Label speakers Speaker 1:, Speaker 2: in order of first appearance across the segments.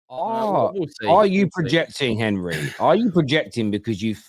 Speaker 1: We'll see.
Speaker 2: Are you projecting, Henry? Are you projecting because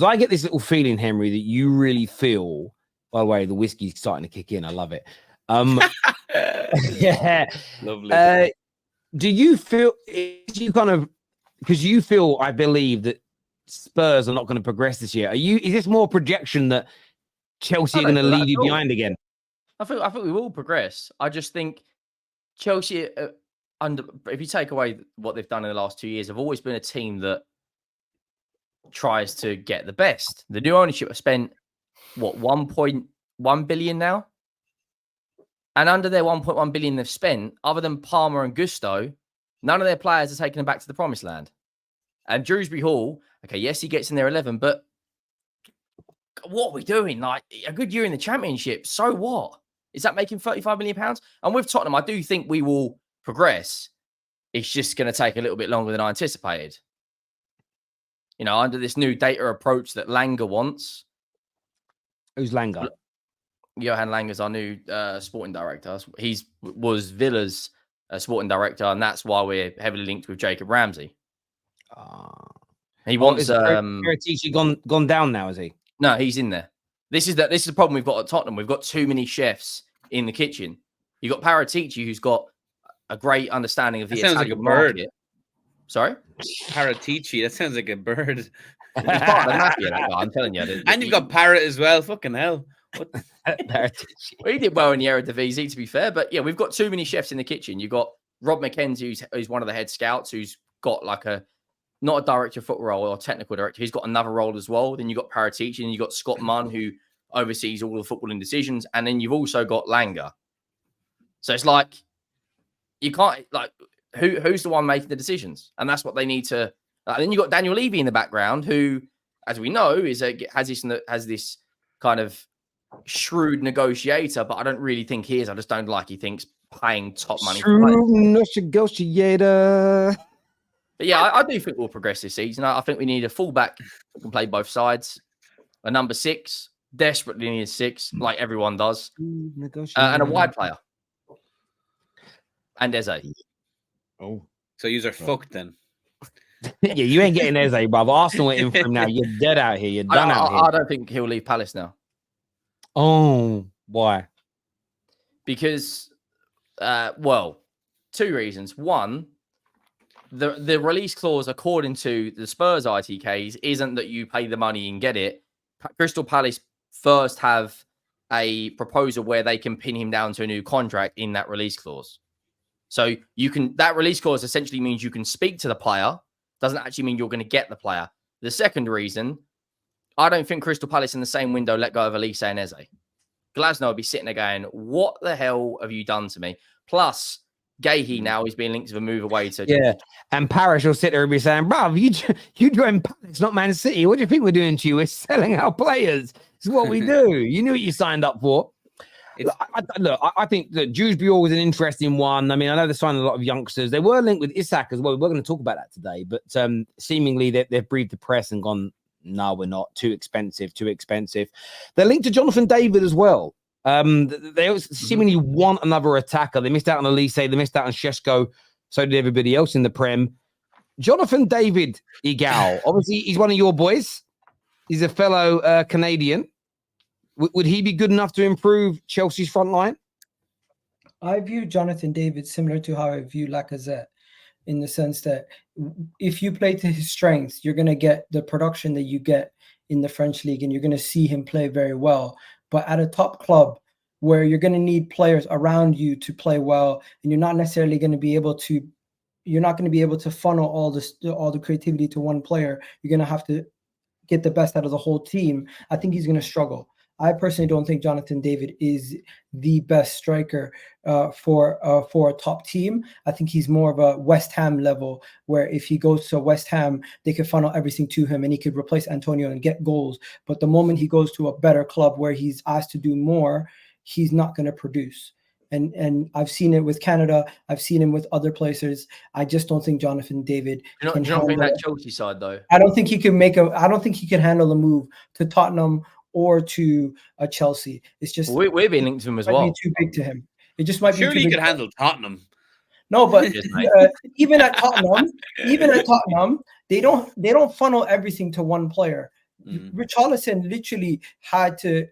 Speaker 2: I get this little feeling, Henry, that you really feel. By the way, the whiskey's starting to kick in. I love it. Yeah,
Speaker 3: lovely.
Speaker 2: Do you feel because you feel, I believe, that Spurs are not going to progress this year? Is this more projection that Chelsea are going to leave you behind again?
Speaker 1: I think we will progress. I just think Chelsea, if you take away what they've done in the last 2 years, have always been a team that tries to get the best. The new ownership have spent, 1.1 billion now? And under their 1.1 billion they've spent, other than Palmer and Gusto, none of their players are taking them back to the promised land. And Dewsbury Hall, okay, yes, he gets in their 11, but what are we doing? Like, a good year in the Championship, so what? Is that making £35 million? And with Tottenham, I do think we will progress. It's just going to take a little bit longer than I anticipated. You know, under this new data approach that Langer wants.
Speaker 2: Who's Langer?
Speaker 1: Johan Langer's our new sporting director. He was Villa's sporting director, and that's why we're heavily linked with Jacob Ramsey. He wants.
Speaker 2: Terrace gone down now, is he?
Speaker 1: No, he's in there. This is the problem we've got at Tottenham. We've got too many chefs in the kitchen. You've got Paratici, who's got a great understanding of the Italian market. Sorry?
Speaker 3: Paratici, that sounds like a bird.
Speaker 1: I'm telling you.
Speaker 3: And you've got Parrot as well. Fucking hell.
Speaker 1: Well, he did well in the Eredivisie, to be fair. But yeah, we've got too many chefs in the kitchen. You've got Rob McKenzie, who's one of the head scouts, who's got like not a director of football role or technical director. He's got another role as well. Then you've got Paratici, and you've got Scott Munn, who oversees all the footballing decisions. And then you've also got Langer. So it's like, you can't, like, who's the one making the decisions? And that's what they need to. And then you've got Daniel Levy in the background, who, as we know, has this kind of shrewd negotiator, but I don't really think he is. I just don't like he thinks paying top money.
Speaker 2: Shrewd negotiator.
Speaker 1: But yeah, I do think we'll progress this season. I think we need a fullback who can play both sides, a number 6, desperately need a 6, like everyone does, and a wide player. And Eze.
Speaker 3: Oh, so you are fucked then.
Speaker 2: Yeah, you ain't getting Eze, brother. Arsenal are in for him now. You're dead out here. You're done out here.
Speaker 1: I don't think he'll leave Palace now.
Speaker 2: Oh, why?
Speaker 1: Because, 2 reasons. One, the release clause, according to the Spurs ITKs, isn't that you pay the money and get it. Crystal Palace first have a proposal where they can pin him down to a new contract in that release clause. So that release clause essentially means you can speak to the player. Doesn't actually mean you're going to get the player. The second reason, I don't think Crystal Palace in the same window let go of Elise and Eze. Glasnow would be sitting there going, what the hell have you done to me? Plus, Gahey now is being linked to a move away to...
Speaker 2: Yeah, and Parish will sit there and be saying, bruv, you joined Palace, not Man City. What do you think we're doing to you? We're selling our players. It's what we do. You knew what you signed up for. I think that Dewsbury was an interesting one. I mean, I know they signed a lot of youngsters. They were linked with Isak as well. We're going to talk about that today. But seemingly they've breathed the press and gone, no, we're not. Too expensive. They're linked to Jonathan David as well. They seemingly want another attacker. They missed out on Elise. They missed out on Šeško. So did everybody else in the Prem. Jonathan David Igal. Obviously, he's one of your boys. He's a fellow Canadian. Would he be good enough to improve Chelsea's front line?
Speaker 4: I view Jonathan David similar to how I view Lacazette, in the sense that if you play to his strengths, you're going to get the production that you get in the French league, and you're going to see him play very well. But at a top club where you're going to need players around you to play well, and you're not necessarily going to be able to, funnel all the creativity to one player. You're going to have to get the best out of the whole team. I think he's going to struggle. I personally don't think Jonathan David is the best striker for a top team. I think he's more of a West Ham level, where if he goes to West Ham, they could funnel everything to him and he could replace Antonio and get goals. But the moment he goes to a better club where he's asked to do more, he's not going to produce. And I've seen it with Canada. I've seen him with other places. I just don't think Jonathan David.
Speaker 1: You're not being that Chelsea side though.
Speaker 4: I don't think he can I don't think he can handle the move to Tottenham or to Chelsea. It's just
Speaker 1: we're being linked to him as well.
Speaker 4: Too big to him. It just might be.
Speaker 3: Surely he could handle Tottenham.
Speaker 4: No, but
Speaker 1: Cheers, mate.
Speaker 4: even at Tottenham, they don't funnel everything to one player. Richarlison literally had to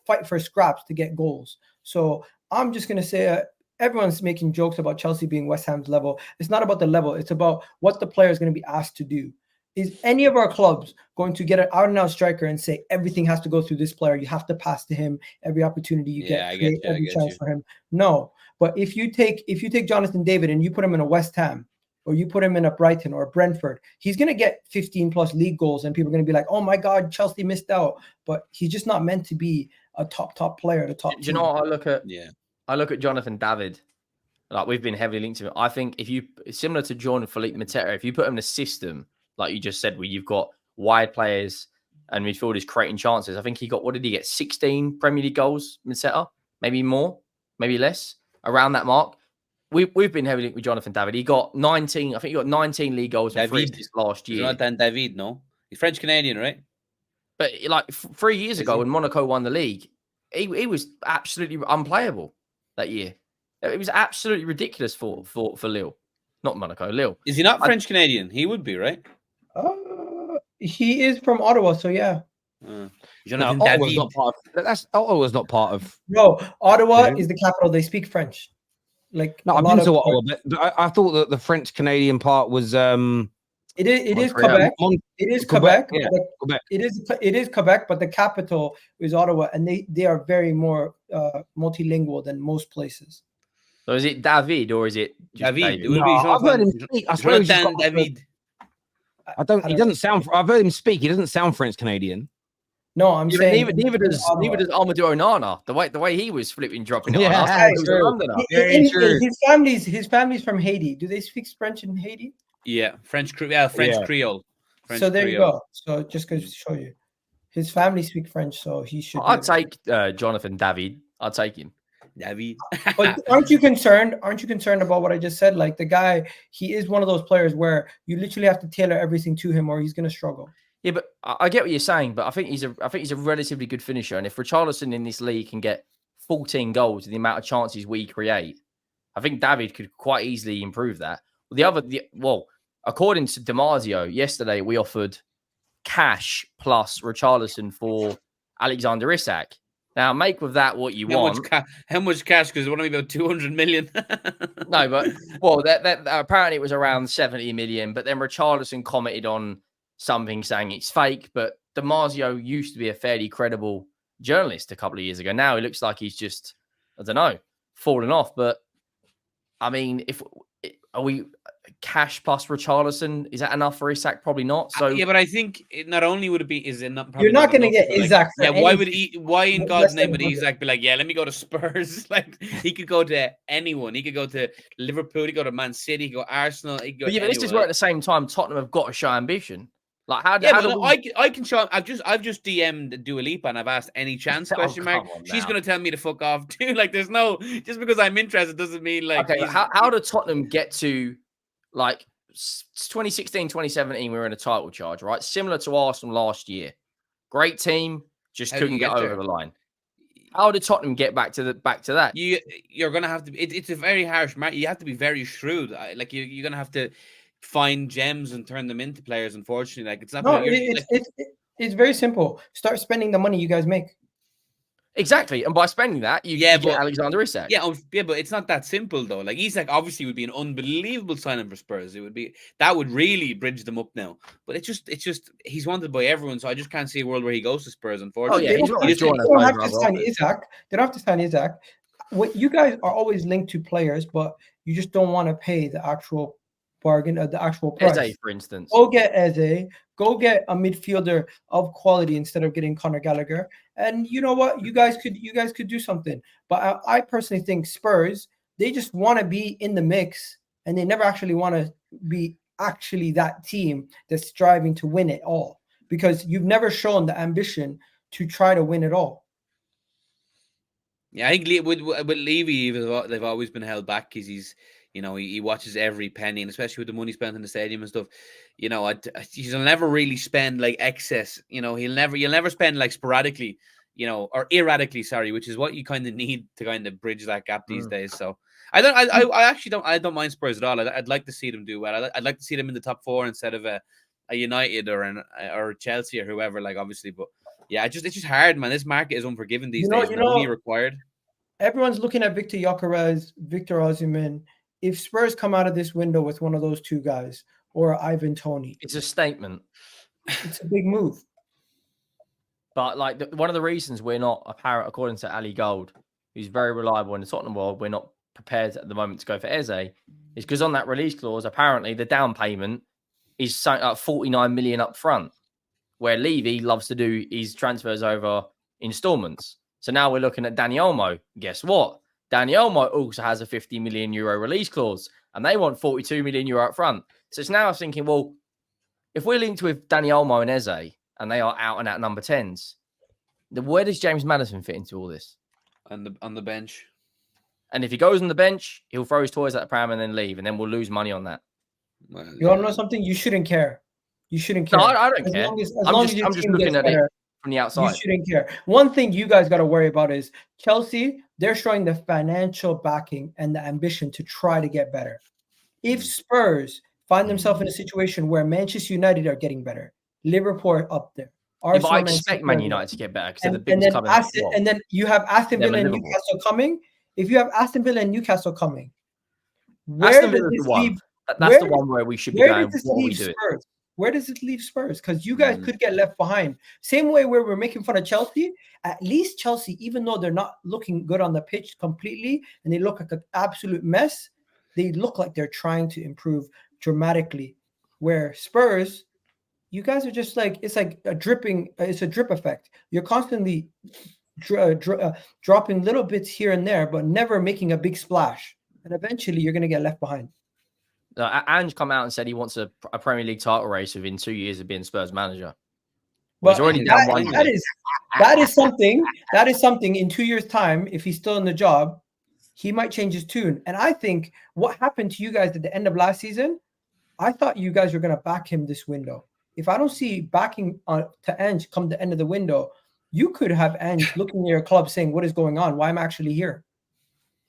Speaker 4: fight for scraps to get goals. So I'm just gonna say everyone's making jokes about Chelsea being West Ham's level. It's not about the level. It's about what the player is going to be asked to do. Is any of our clubs going to get an out-and-out striker and say everything has to go through this player? You have to pass to him every opportunity you get, create every chance for him. No, but if you take Jonathan David and you put him in a West Ham, or you put him in a Brighton or a Brentford, he's going to get 15 plus league goals, and people are going to be like, "Oh my God, Chelsea missed out." But he's just not meant to be a top player. The top.
Speaker 1: Do you know what I look at? Yeah, I look at Jonathan David. Like, we've been heavily linked to him. I think if you, similar to John and Philippe Matera, if you put him in a system like you just said, where you've got wide players and midfielders creating chances, I think he got, what did he get? 16 Premier League goals, Matera, maybe more, maybe less, around that mark. We've been heavily linked with Jonathan David. He got 19. I think he got 19 league goals for this last year.
Speaker 3: Jonathan David, no, he's French Canadian, right?
Speaker 1: But like 3 years ago, when Monaco won the league, he was absolutely unplayable that year. It was absolutely ridiculous for Lille, not Monaco. Lille.
Speaker 3: Is he not French Canadian? He would be, right?
Speaker 4: He is from Ottawa, so yeah.
Speaker 2: Ottawa's not part of. Ottawa's not part of.
Speaker 4: No, Ottawa is the capital. They speak French. Like,
Speaker 2: no, I've been to Ottawa, but I thought that the French Canadian part was.
Speaker 4: It is Quebec. It is Quebec.
Speaker 2: Yeah, Quebec.
Speaker 4: It is Quebec, but the capital is Ottawa, and they are very more multilingual than most places.
Speaker 1: So is it David or is it just David?
Speaker 2: I've heard him speak. I suppose David. I don't. He doesn't sound. I've heard him speak. He doesn't sound French Canadian.
Speaker 4: No, I'm saying
Speaker 1: neither does Amadou Onana. The way he was flipping dropping it.
Speaker 2: Yeah,
Speaker 4: his family's from Haiti. Do they speak French in Haiti?
Speaker 3: Yeah, French Creole.
Speaker 4: So there you go. So just to show you, his family speak French, so he should.
Speaker 1: I'd take Jonathan David. I'd take him.
Speaker 3: David.
Speaker 4: But aren't you concerned about what I just said? Like, the guy, he is one of those players where you literally have to tailor everything to him, or he's going to struggle.
Speaker 1: Yeah, but I get what you're saying, but I think he's a relatively good finisher, and if Richarlison in this league can get 14 goals with the amount of chances we create, I think David could quite easily improve that. According to DiMarzio, yesterday we offered cash plus Richarlison for Alexander Isak. Now, make with that what you want.
Speaker 3: How much cash? Because it want to be about 200 million.
Speaker 1: No, but that apparently it was around 70 million. But then Richarlison commented on something saying it's fake. But DiMarzio used to be a fairly credible journalist a couple of years ago. Now he looks like he's just, I don't know, fallen off. But I mean, are we cash plus Richarlison? Is that enough for Isak? Probably not. So
Speaker 3: yeah, but I think not only would it be, is it not?
Speaker 4: You're not going to get Isak.
Speaker 3: Why in God's name would Isak be like, yeah, let me go to Spurs? Like, he could go to anyone. He could go to Liverpool. He could go to Man City. He could go to Arsenal. He could go.
Speaker 1: But this is where at the same time Tottenham have got to show ambition. Like, I can show. I've just DM'd Dua Lipa and I've asked any chance question mark. She's going to tell me to fuck off too. Like, there's no, just because I'm interested doesn't mean like. Okay, how did Tottenham get to? Like 2016, 2017, we were in a title charge, right? Similar to Arsenal last year. Great team, just couldn't get over the line. How did Tottenham get back to that?
Speaker 3: You're gonna have to. It's a very harsh market. You have to be very shrewd. Like, you're gonna have to find gems and turn them into players. Unfortunately, like, it's not.
Speaker 4: No, it's very simple. Start spending the money you guys make.
Speaker 1: Exactly, and by spending that, you get Alexander Isak.
Speaker 3: Yeah, but it's not that simple though. Like, Isak obviously would be an unbelievable signing for Spurs. That would really bridge them up now. But it's just he's wanted by everyone, so I just can't see a world where he goes to Spurs. Unfortunately,
Speaker 4: they don't have to sign Isak. They don't have to sign Isak. What you guys are always linked to players, but you just don't want to pay the actual bargain of the actual price.
Speaker 1: Eze, for instance.
Speaker 4: Go get Eze. Go get a midfielder of quality instead of getting Conor Gallagher. And you know what? You guys could do something. But I personally think Spurs, they just want to be in the mix, and they never actually want to be actually that team that's striving to win it all, because you've never shown the ambition to try to win it all.
Speaker 3: Yeah, I think with Levy, they've always been held back because he's, he watches every penny, and especially with the money spent in the stadium and stuff, he'll never really spend like excess. You'll never spend like sporadically, or erratically, sorry, which is what you kind of need to kind of bridge that gap these days. So I actually don't. I don't mind Spurs at all. I'd like to see them do well. I'd like to see them in the top 4 instead of a United or Chelsea or whoever. Like obviously, but yeah, it's just hard, man. This market is unforgiving these days. Money required.
Speaker 4: Everyone's looking at Victor Gyökeres, Victor Osimhen. If Spurs come out of this window with one of those two guys or Ivan Toney,
Speaker 1: it's a statement.
Speaker 4: It's a big move.
Speaker 1: But like one of the reasons we're not apparent, according to Ali Gold, who's very reliable in the Tottenham world, we're not prepared at the moment to go for Eze, is because on that release clause, apparently the down payment is something like 49 million up front, where Levy loves to do his transfers over installments. So now we're looking at Dani Olmo. Guess what? Dani Olmo also has a 50 million euro release clause, and they want 42 million euro up front. So it's now thinking, well, if we're linked with Dani Olmo and Eze, and they are out and out number 10s, then where does James Maddison fit into all this?
Speaker 3: On the bench.
Speaker 1: And if he goes on the bench, he'll throw his toys at the pram and then leave, and then we'll lose money on that.
Speaker 3: Well,
Speaker 4: you want to know something? You shouldn't care. You shouldn't care.
Speaker 1: No, I don't care. I'm just looking at it from the outside.
Speaker 4: You shouldn't care. One thing you guys got to worry about is Chelsea. They're showing the financial backing and the ambition to try to get better. If Spurs find themselves in a situation where Manchester United are getting better, Liverpool up there.
Speaker 1: If I expect Man United to get better,
Speaker 4: and then you have Aston Villa and Newcastle coming. If you have Aston Villa and Newcastle coming, where does this leave?
Speaker 1: That's the one where we should be going.
Speaker 4: Where does it leave Spurs? Because you guys could get left behind. Same way where we're making fun of Chelsea. At least Chelsea, even though they're not looking good on the pitch completely, and they look like an absolute mess, they look like they're trying to improve dramatically. Where Spurs, you guys are just like, it's like a dripping. It's a drip effect. You're constantly dropping little bits here and there, but never making a big splash. And eventually, you're going to get left behind.
Speaker 1: Ange come out and said he wants a Premier League title race within 2 years of being Spurs manager.
Speaker 4: Well, he's already done one. That is something. That is something. In 2 years' time, if he's still in the job, he might change his tune. And I think what happened to you guys at the end of last season, I thought you guys were going to back him this window. If I don't see backing to Ange come the end of the window, you could have Ange looking at your club saying, "What is going on? Why am I actually here?"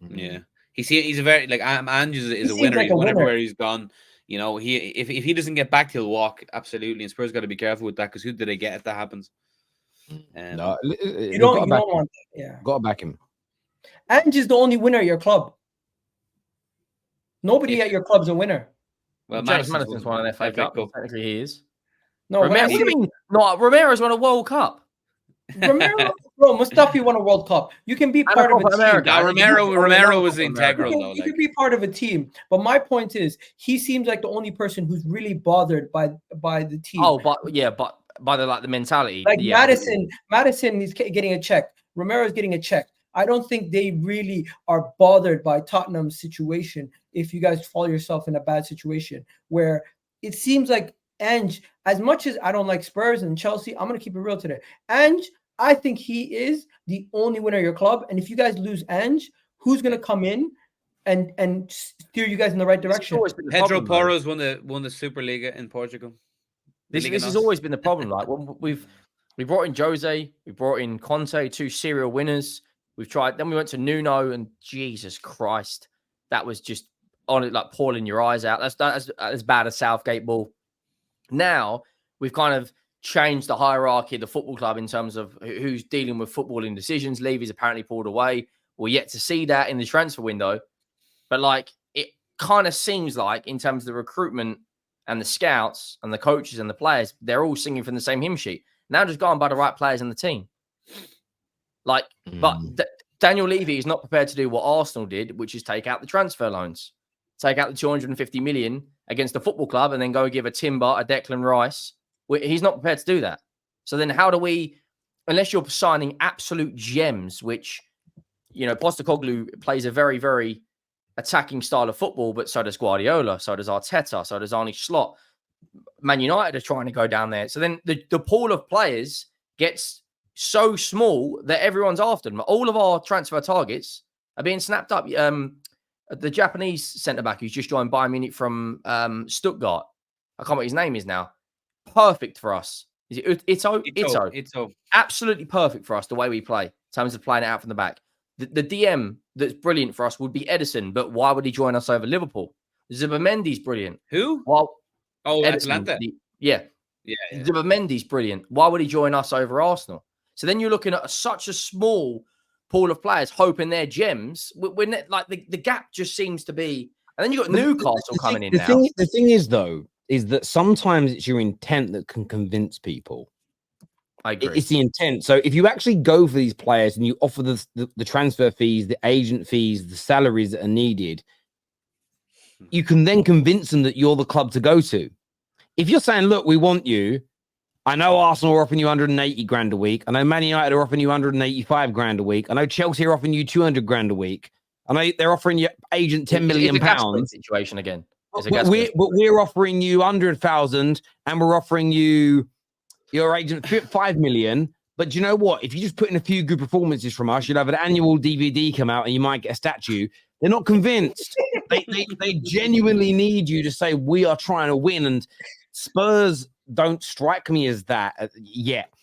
Speaker 3: Yeah. He's a very Ange is a winner. He's won everywhere he's gone. You know, if he doesn't get back, he'll walk. Absolutely, and Spurs got to be careful with that because who do they get if that happens?
Speaker 2: No,
Speaker 4: you don't want that. Yeah,
Speaker 2: got to back him.
Speaker 4: Ange is the only winner at your club. Nobody at your club's a winner.
Speaker 1: Well, James Maddison's won an FA Cup. Technically, he is.
Speaker 4: No,
Speaker 1: Romero, what do you mean? No, Romero's won a World Cup.
Speaker 4: Romero, bro, Mustafi won a World Cup. You can be part of a team.
Speaker 3: Now, Romero was integral, though.
Speaker 4: You can be part of a team. But my point is, he seems like the only person who's really bothered by the team.
Speaker 1: Oh, but by the mentality.
Speaker 4: Like Maddison is getting a check. Romero's getting a check. I don't think they really are bothered by Tottenham's situation. If you guys follow yourself in a bad situation, where it seems like Ange, as much as I don't like Spurs and Chelsea, I'm going to keep it real today. Ange, I think he is the only winner of your club. And if you guys lose Ange, who's going to come in and steer you guys in the right direction?
Speaker 3: Pedro Porro's won the Superliga in Portugal.
Speaker 1: This has always been the problem. Like we brought in Jose, we brought in Conte, 2 serial winners. We've tried. Then we went to Nuno, and Jesus Christ, that was just on it like pouring your eyes out. That's as bad as Southgate ball. Now we've kind of changed the hierarchy of the football club in terms of who's dealing with footballing decisions. Levy's apparently pulled away. We're yet to see that in the transfer window. But like it kind of seems like in terms of the recruitment and the scouts and the coaches and the players, they're all singing from the same hymn sheet. Now just go and buy the right players in the team. Like, but Daniel Levy is not prepared to do what Arsenal did, which is take out the transfer loans. Take out the 250 million against the football club and then go give a Timber, a Declan Rice. He's not prepared to do that. So then how do we, unless you're signing absolute gems, which, you know, Postecoglou plays a very, very attacking style of football, but so does Guardiola, so does Arteta, so does Arne Slot. Man United are trying to go down there. So then the pool of players gets so small that everyone's after them. All of our transfer targets are being snapped up. The Japanese centre-back who's just joined Bayern Munich from Stuttgart. I can't remember what his name is now. Perfect for us. Is it Ito? Ito. Absolutely perfect for us, the way we play, in terms of playing it out from the back. The DM that's brilliant for us would be Edison, but why would he join us over Liverpool? Zubimendi's brilliant.
Speaker 3: Who?
Speaker 1: Well,
Speaker 3: Oh,
Speaker 1: Edison,
Speaker 3: Atalanta.
Speaker 1: Yeah. Zubimendi's brilliant. Why would he join us over Arsenal? So then you're looking at such a small pool of players hoping they're gems. We're like the gap just seems to be. And then you've got Newcastle coming in now.
Speaker 2: The thing is, though, is that sometimes it's your intent that can convince people.
Speaker 1: I agree.
Speaker 2: It's the intent. So if you actually go for these players and you offer the transfer fees, the agent fees, the salaries that are needed, you can then convince them that you're the club to go to. If you're saying, look, we want you, I know Arsenal are offering you 180 grand a week. I know Man United are offering you 185 grand a week. I know Chelsea are offering you 200 grand a week. I know they're offering your agent 10 million pounds.
Speaker 1: Situation again.
Speaker 2: But we're offering you 100,000 and we're offering you your agent 5 million. But do you know what? If you just put in a few good performances from us, you'll have an annual DVD come out and you might get a statue. They're not convinced. They genuinely need you to say, we are trying to win. And Spurs don't strike me as that yet.